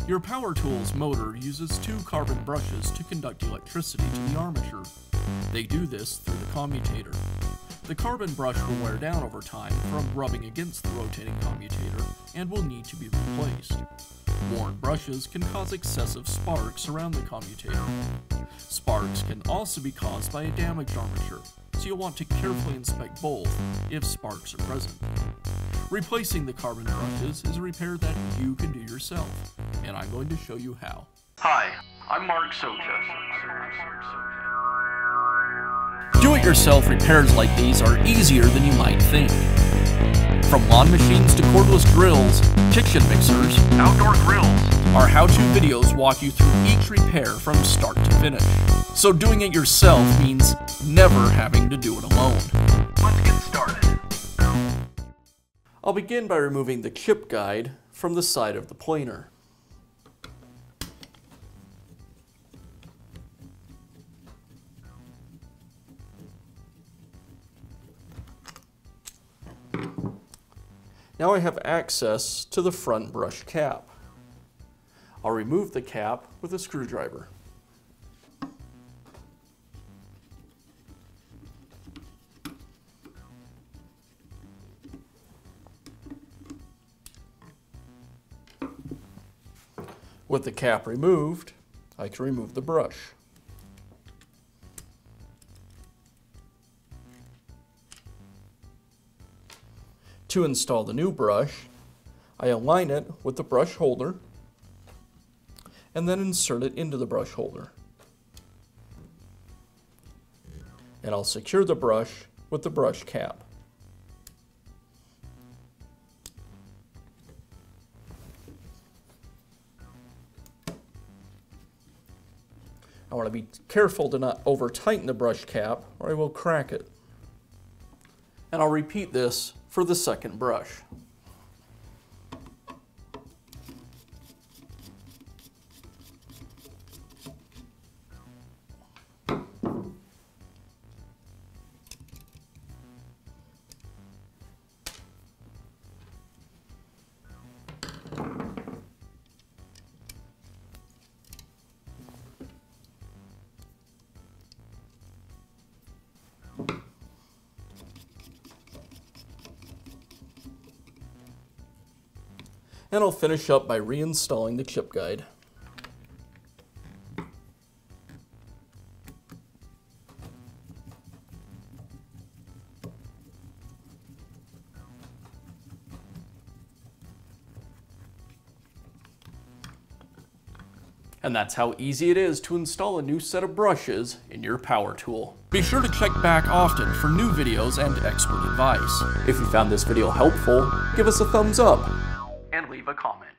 Your power tool's motor uses two carbon brushes to conduct electricity to the armature. They do this through the commutator. The carbon brush will wear down over time from rubbing against the rotating commutator and will need to be replaced. Worn brushes can cause excessive sparks around the commutator. Sparks can also be caused by a damaged armature, so you'll want to carefully inspect both if sparks are present. Replacing the carbon brushes is a repair that you can do yourself, and I'm going to show you how. Hi, I'm Mark Socha. Do-it-yourself repairs like these are easier than you might think. From lawn machines to cordless drills, kitchen mixers, Outdoor grills. our how-to videos walk you through each repair from start to finish. So doing it yourself means never having to do it alone. Let's get started. I'll begin by removing the chip guide from the side of the planer. Now I have access to the front brush cap. I'll remove the cap with a screwdriver. With the cap removed, I can remove the brush. To install the new brush, I align it with the brush holder and then insert it into the brush holder. And I'll secure the brush with the brush cap. I want to be careful to not over-tighten the brush cap or I will crack it. And I'll repeat this for the second brush. And I'll finish up by reinstalling the chip guide. And that's how easy it is to install a new set of brushes in your power tool. Be sure to check back often for new videos and expert advice. If you found this video helpful, give us a thumbs up. And leave a comment.